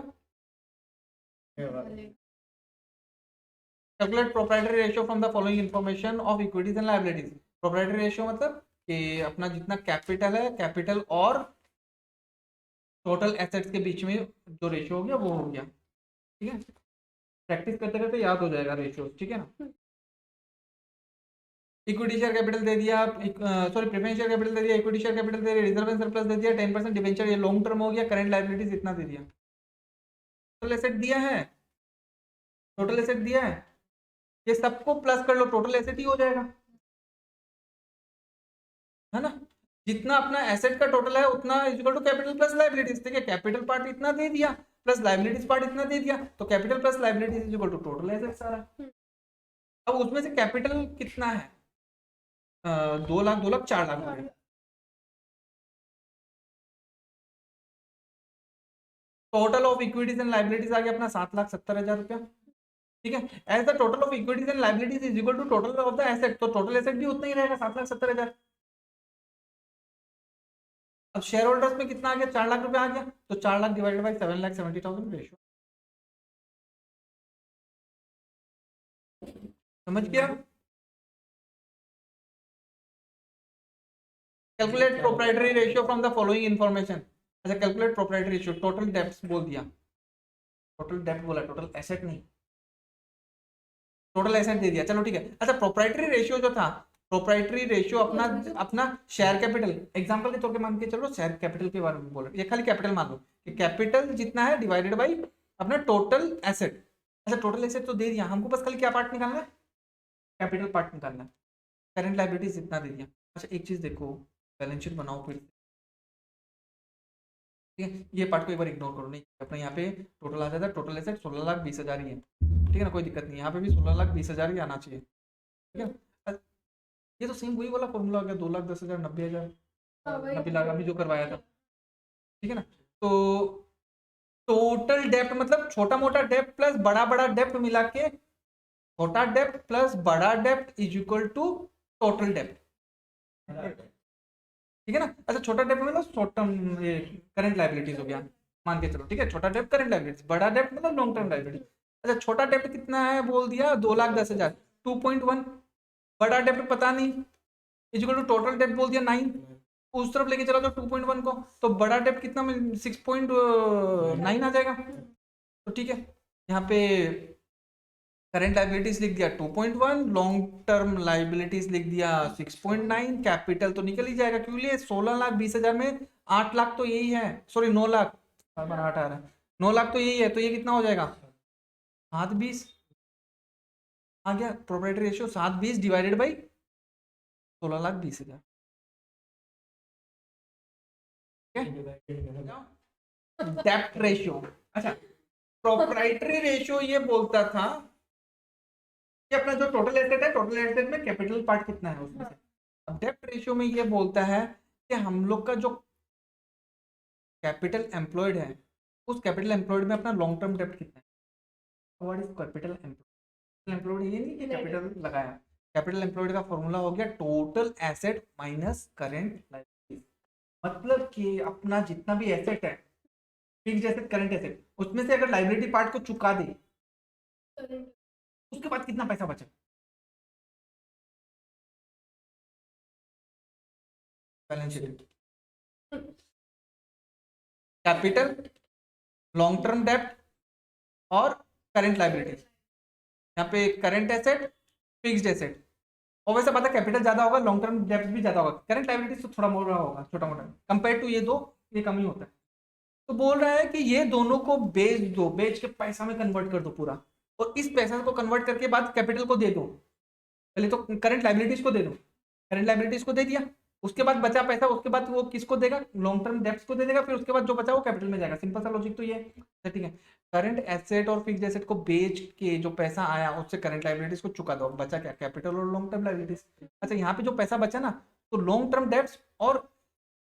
Calculate proprietary ratio from the following information of equities and liabilities. Proprietary ratio मतलब कि अपना जितना कैपिटल है, कैपिटल और टोटल एसेट्स के बीच में जो रेशियो हो गया वो हो गया, ठीक है। प्रैक्टिस करते करते याद हो जाएगा रेशियो, ठीक है ना। इक्विटी शेयर कैपिटल दे दिया, सॉरी प्रेफरेंस शेयर कैपिटल दे दिया, इक्विटी शेयर कैपिटल दे दिया, रिजर्व एंड सरप्लस दे दिया, 10% डिबेंचर, ये लॉन्ग टर्म हो गया, करंट लायबिलिटीज इतना दे दिया, टोटल एसेट दिया है, टोटल एसेट दिया है, ये सबको प्लस कर लो, टोटल एसेट ही हो जाएगा, है ना। जितना अपना एसेट का टोटल है उतना equal to capital plus liabilities, ठीक है। कैपिटल पार्ट इतना दे दिया प्लस लायबिलिटीज पार्ट इतना दे दिया, तो capital plus liabilities equal to total asset सारा। अब उसमें से कैपिटल कितना है? 2 लाख, 2 लाख 4 लाख हो गया, total of equities and liabilities आ गया अपना 7,70,000 रुपया, ठीक है। As the total of equities and liabilities is equal to total of the asset, तो टोटल एसेट भी उतना ही रहेगा 7,70,000। अब शेयर होल्डर्स में कितना आ गया, 4 लाख रुपया आ गया, तो 4 लाख डिवाइडेड बाई 7,70,000 रेशियो, समझ गया। Calculate proprietary ratio from the following information. अच्छा, calculate proprietary ratio, total debts बोल दिया, टोटल डेब्ट बोला, टोटल एसेट नहीं, टोटल एसेट दे दिया, चलो ठीक है। अच्छा, प्रोप्राइटरी रेशियो जो था, प्रोप्राइटरी रेशियो अपना अपना शेयर कैपिटल, एग्जांपल के तौर पे मान के चलो शेयर कैपिटल के बारे में बोल रहे, ये खाली कैपिटल मान लो कि कैपिटल जितना है डिवाइडेड बाई अपना टोटल एसेट। अच्छा, टोटल एसेट तो दे दिया हमको, बस खाली क्या पार्ट निकालना है, कैपिटल पार्ट निकालना है। करंट लायबिलिटीज इतना दे दिया। अच्छा, एक चीज देखो, बैलेंस शीट बनाओ फिर, ठीक है, ये पार्ट को एक बार इग्नोर करो, नहीं अपना यहाँ पे टोटल आ जाता है, टोटल एसेट 16,20,000 ही है, ठीक है ना, कोई दिक्कत नहीं, यहाँ पे भी 16,20,000 ही आना चाहिए, ठीक है। ये तो सेम वही वाला फॉर्मूला हो गया, 2,10,000, 90,000, 90 लाख अभी जो करवाया था, ठीक है ना। तो टोटल डेप्ट मतलब छोटा मोटा डेप्ट प्लस बड़ा बड़ा डेप्ट मिला के, छोटा डेप्ट प्लस बड़ा डेप्ट इज इक्वल टू टोटल डेप्ट, ठीक है ना। अच्छा, छोटा डेप्ट मतलब शॉर्ट टर्म करंट लायबिलिटीज हो गया, मान के चलो, ठीक है, छोटा डेप्ट करंट लायबिलिटीज, बड़ा डेप्ट मतलब लॉन्ग टर्म लायबिलिटी। अच्छा, छोटा डेप्ट कितना है बोल दिया, 2,10,000, 2.1, बड़ा डेप्ट पता नहीं, इक्वल टू टोटल डेप्ट बोल दिया 9, उस तरफ लेके चला जाओ 2.1 को, तो बड़ा डेप्ट कितना 6.9 आ जाएगा, तो ठीक है। यहाँ पे करंट लायबिलिटीज लिख दिया 2.1, लॉन्ग टर्म लायबिलिटीज लिख दिया 6.9, कैपिटल तो निकल ही जाएगा, क्योंकि 16,20,000 में 8 लाख तो यही है, सॉरी 9 लाख, 8 आ रहा है, 9 लाख तो यही है, तो ये कितना हो जाएगा 7,20 आ गया। प्रोप्राइटरी रेशियो 7,20 डिवाइडेड बाई 16,20,000, डेप्ट रेशियो। अच्छा, प्रोप्राइटरी रेशियो ये बोलता था कि अपना जो टोटल एसेट है, टोटल एसेट में कैपिटल पार्ट कितना है उसमें से। अब डेप्ट रेशियो में ये बोलता है कि हम लोग का जो कैपिटल एम्प्लॉयड है, उस कैपिटल एम्प्लॉयड में अपना लॉन्ग टर्म डेप्ट कितना है। व्हाट इज कैपिटल एम्प्लॉयड, ये नहीं कि कैपिटल लगाया, कैपिटल एम्प्लॉयड का फॉर्मूला हो गया total asset minus current liabilities, मतलब कि अपना जितना भी एसेट है, फिक्स्ड एसेट करंट एसेट, उसमें से अगर लायबिलिटी पार्ट को चुका दे, उसके बाद कितना पैसा बचा, balance sheet, capital, long term डेप्ट और करंट लायबिलिटीज। यहाँ पे करंट एसेट, फिक्स्ड एसेट, और वैसे पता कैपिटल ज्यादा होगा, लॉन्ग टर्म डेप्ट भी ज्यादा होगा, करंट लायबिलिटीज तो थोड़ा मोटा होगा, छोटा मोटा कंपेयर टू ये दो, ये कम ही होता है। तो बोल रहा है कि ये दोनों को बेच दो, बेच के पैसा में कन्वर्ट कर दो पूरा, और इस पैसा को कन्वर्ट करके बाद कैपिटल को दे दो, पहले तो करंट लायबिलिटीज को दे दो, करंट लायबिलिटीज को दे दिया, उसके बाद बचा पैसा, उसके बाद वो किसको देगा, लॉन्ग टर्म डेब्ट्स को दे देगा, फिर उसके बाद जो बचा वो कैपिटल में जाएगा, सिंपल सा लॉजिक तो ये है, ठीक है। करंट एसेट और फिक्स्ड एसेट को बेच के जो पैसा आया उससे करंट लायबिलिटीज को चुका दो, बचा क्या, कैपिटल और लॉन्ग टर्म लायबिलिटीज। अच्छा, यहाँ पे जो पैसा बचा ना, तो लॉन्ग टर्म डेब्ट्स और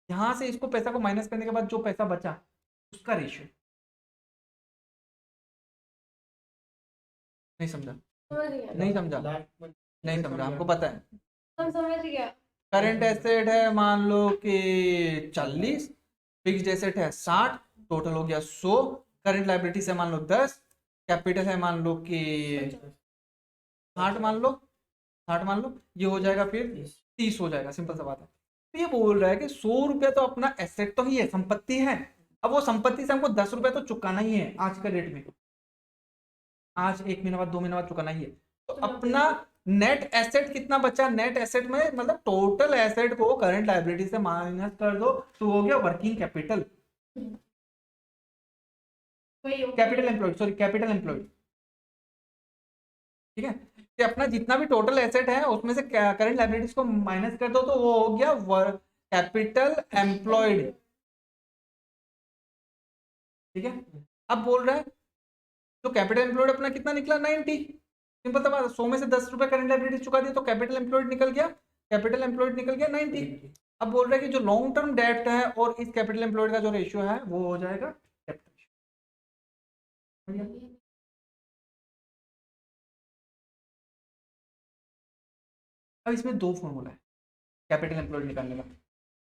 यहाँ से इसको पैसा को माइनस करने के बाद जो पैसा बचा उसका रेशियो, नहीं समझा, नहीं समझा, नहीं समझा, हमको पता है। हम समझ गया। करंट एसेट है मान लो कि 40, फिक्स्ड एसेट है 60, टोटल हो गया 100, करंट लायबिलिटी है मान लो 10, कैपिटल है मान लो कि 60 मान लो, 60 मान लो, ये हो जाएगा फिर 30 हो जाएगा, सिंपल सा बात है। तो ये बोल रहा है कि 100 रुपया तो अपना एसेट तो ही है, संपत्ति है, अब वो संपत्ति से हमको 10 रुपया तो चुकाना ही है आज के रेट में, आज 1 महीने बाद 2 महीने बाद चुकाना ही है। तो अपना नेट एसेट कितना बचा, नेट एसेट में मतलब टोटल एसेट को करंट लायबिलिटी से माइनस कर दो, तो हो गया working capital, capital employed, sorry capital employed, ठीक है। कि अपना जितना भी टोटल एसेट है उसमें से करंट लायबिलिटीज को माइनस कर दो, तो वो हो गया कैपिटल एम्प्लॉयड, ठीक है। अब बोल रहा है तो कैपिटल एम्प्लॉयड अपना कितना निकला 90, सिंपल सा बात, 100 में से 10 रुपए करंट लायबिलिटी चुका दिया तो कैपिटल एम्प्लॉयड निकल गया, कैपिटल एम्प्लॉयड निकल गया 90। अब बोल रहा है कि जो लॉन्ग टर्म डेब्ट है और इस कैपिटल एम्प्लॉयड का जो रेशियो है वो हो जाएगा अब इसमें दो फॉर्मूला है कैपिटल एम्प्लॉयड निकालने का।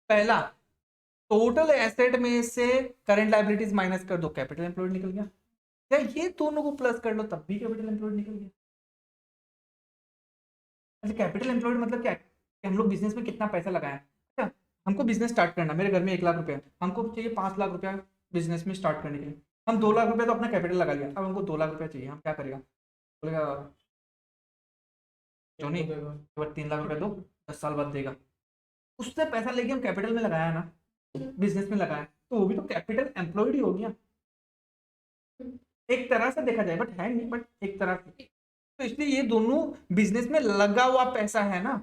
पहला, टोटल एसेट में से करंट लायबिलिटीज माइनस कर दो, कैपिटल एम्प्लॉयड निकल गया। या ये दोनों को प्लस कर लो तब भी कैपिटल एम्प्लॉयड निकल गया। अच्छा, कैपिटल एम्प्लॉयड मतलब क्या है कि हम लोग बिजनेस में कितना पैसा लगाया। अच्छा, हमको बिजनेस स्टार्ट करना, मेरे घर में 1 लाख रुपया, हमको चाहिए 5 लाख रुपया बिजनेस में स्टार्ट करने के लिए। हम 2 लाख रुपया तो अपना कैपिटल लगा लिया, अब हमको 2 लाख रुपया चाहिए, हम क्या करेगा? बोलेगा जोनी 3 लाख रुपया दो, 10 साल बाद देगा। उससे पैसा लेके हम कैपिटल में लगाया ना, बिजनेस में लगाया, तो वो भी तो कैपिटल एम्प्लॉयड ही हो गया एक तरह से देखा जाए, बट है नहीं, बट एक तरह से। तो इसलिए ये दोनों बिजनेस में लगा हुआ पैसा है ना।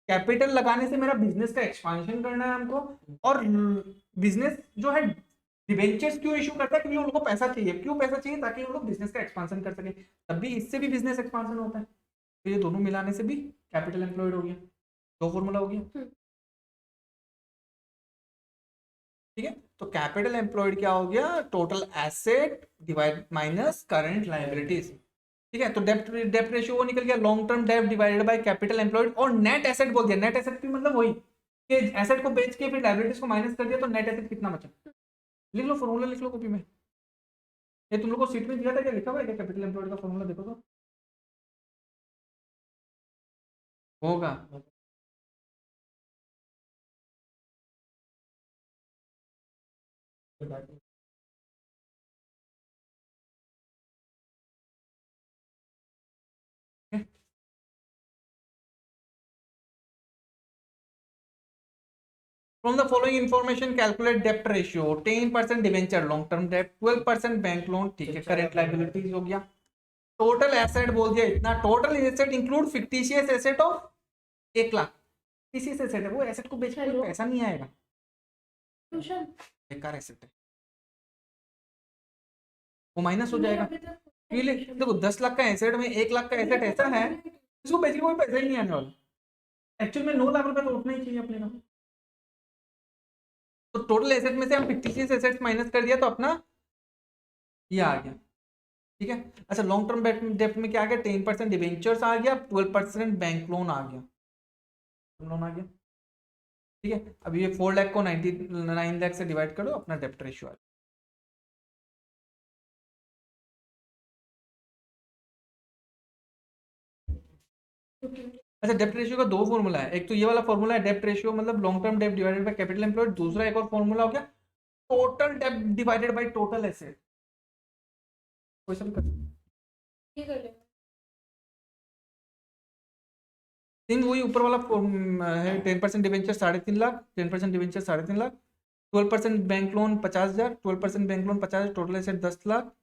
कैपिटल लगाने से मेरा बिजनेस का एक्सपांशन करना है हमको, और बिजनेस जो है डिबेंचर्स क्यों इशू करता है? क्योंकि उन लोगों को पैसा चाहिए। क्यों पैसा चाहिए? ताकि वो लोग बिजनेस का एक्सपांशन कर सके, तब भी इससे भी बिजनेस एक्सपांशन होता है। तो ये दोनों मिलाने से भी कैपिटल एम्प्लॉयड हो गया, दो फॉर्मूला हो गया। ठीक है, तो कैपिटल एम्प्लॉयड क्या हो गया? Total asset divide minus current liabilities. ठीक है, तो डेप्ट डेप्ट रेशियो वो निकल गया, लॉन्ग टर्म डेप्ट डिवाइडेड बाय कैपिटल एम्प्लॉयड। और नेट एसेट बोल दिया, नेट एसेट भी मतलब वही कि एसेट को बेच के फिर लायबिलिटीज को माइनस कर दिया, तो नेट एसेट कितना बचा? लिख लो, फॉर्मूला लिख लो कॉपी में। ये तुम लोग को सीट में दिया था क्या? लिखा हुआ है क्या कैपिटल एम्प्लॉयड का फॉर्मूला? देखो तो होगा। From the following information, calculate debt ratio: 10% debenture long term debt, 12% bank loan. ठीक है, करंट लायबिलिटीज हो गया। टोटल एसेट बोल दिया इतना, total asset include fictitious asset of 1 lakh. Fictitious asset है वो, एसेट को बेच के कोई पैसा नहीं आएगा, ट्यूशन बेकार एसेट है, वो माइनस हो जाएगा। देखो 10 लाख का एसेट में 1 लाख का एसेट ऐसा है इसको बेच के कोई पैसा ही नहीं आने वाला। एक्चुअल में 9 लाख रुपए तो उठना ही चाहिए अपने का। तो टोटल एसेट में से हम फिक्टिशियस एसेट्स माइनस कर दिया तो अपना ये आ गया। ठीक है, अच्छा लॉन्ग टर्म डेप्ट में क्या आ गया? 10% डिवेंचर्स आ गया, 12% बैंक लोन आ गया, लोन आ गया। ठीक है, अब ये 4 लाख को 99 लाख से डिवाइड करो, अपना डेप्ट रेशियो आ गया। अच्छा, डेप्ट रेशियो का दो फॉर्मूला है, एक तो ये वाला फॉर्मूला है डेप्ट रेशियो मतलब लॉन्ग टर्म डेप्ट डिवाइडेड बाय कैपिटल एम्प्लॉयड, दूसरा एक और फॉर्मूला हो गया टोटल डेप्ट डिवाइडेड बाय टोटल एसेट। कोई सा भी कर ठीक है। तीन वही ऊपर वाला है, 10% debenture 3.5 lakh, 10% debenture 3.5 lakh, 12% bank loan 50,000, 12% bank loan 50,000, total asset 10 lakh,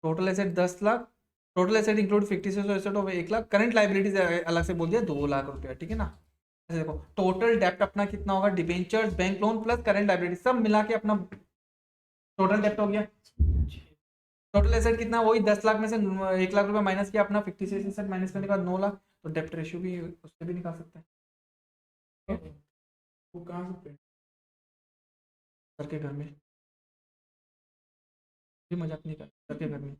total asset 10 lakh, total asset include fictitious asset of 1 lakh, current liabilities अलग से बोल दिया 2 लाख रुपया। ठीक है ना। ऐसे देखो टोटल डेप्ट अपना कितना होगा? Debentures bank loan plus current liability सब मिला के अपना टोटल डेप्ट हो गया। टोटल एसेट कितना? वही 10 लाख में से 1 लाख रुपया माइनस किया अपना फिक्टिशियस एसेट माइनस करने के बाद 9 लाख, तो डेप्ट रेशियो भी उससे भी निकाल सकते हैं। वो कहाँ से सर के घर में भी मजाक नहीं कर, सर के घर में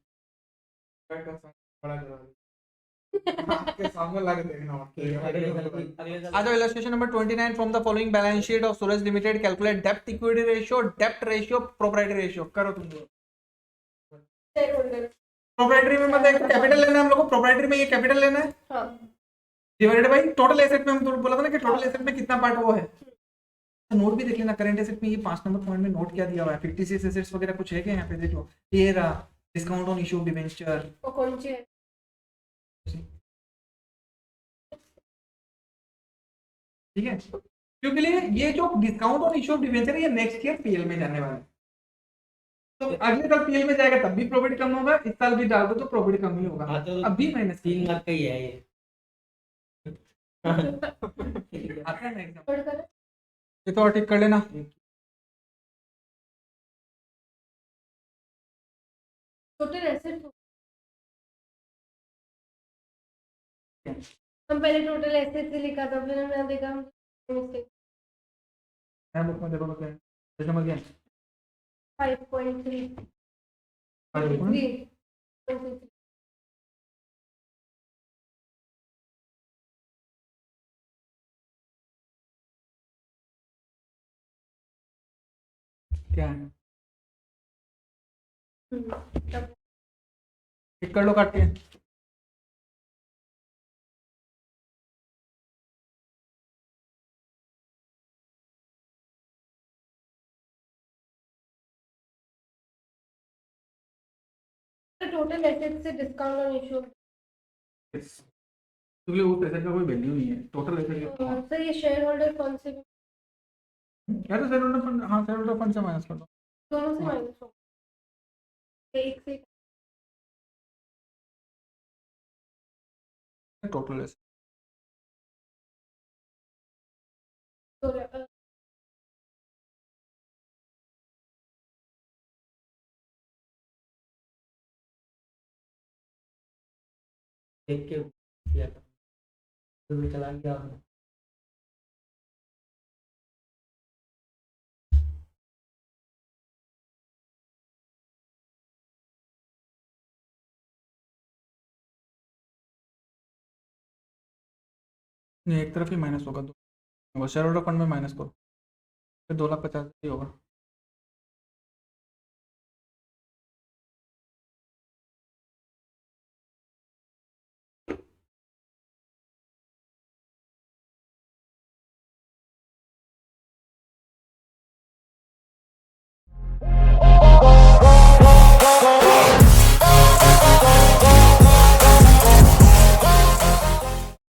आपके सामने लगा देखना। आ जाओ illustration number 29। From the following balance sheet of Suraj limited calculate dept equity ratio, dept ratio, proprietary ratio. करो तुम लोग। प्रोप्राइटरी में मतलब कैपिटल लेना है हम लोग को, प्रोप्राइटरी में ये कैपिटल लेना है डिवाइडेड बाई टोटल एसेट में। हम तो बोला था ना कि टोटल एसेट में कितना पार्ट वो है। नोट भी देख लेना करंट एसेट में, ये 5 नंबर पॉइंट में नोट क्या दिया हुआ है, फिक्टिशियस एसेट्स वगैरह कुछ है क्या यहाँ पे? देख लो, ये रहा डिस्काउंट ऑन इशू डिबेंचर। वो कौन सी है? ठीक है, क्योंकि लिए ये जो discount on issue of debenture है ये नेक्स्ट ईयर पीएल में जाने वाला है। तो अगले साल पीएल में जाएगा तब भी प्रॉफिट कम होगा, इस साल भी डाल दो तो प्रॉफिट कम ही होगा। तो अभी माइनस 3 लाख का ही है ये। आता है ना एग्जाम, छोड़ कर ये तो और ठीक कर लेना। टोटल एसेट हम पहले टोटल एसेट से लिखा था, फिर हमने देखा हम मिस्टेक। बुक में देखो तो क्या है, पेज नंबर क्या है? 5.3 5.3 क्या है तब एक कर लो काट के। टोटल एसेट से डिस्काउंट ऑन इशू। क्योंकि उस एसेट का कोई वैल्यू नहीं है टोटल एसेट। सर ये शेयर होल्डर फंड से भी या तो शेयर होल्डर फंड, हाँ शेयर होल्डर फंड से माइनस कर दो। दोनों से माइनस हो, एक से टोटल एसेट तो देख के किया था, तो चला गया आपने। नहीं, एक तरफ ही माइनस होगा, दो शेयर होल्डर फंड में माइनस करो, फिर 2,50,000 ही होगा।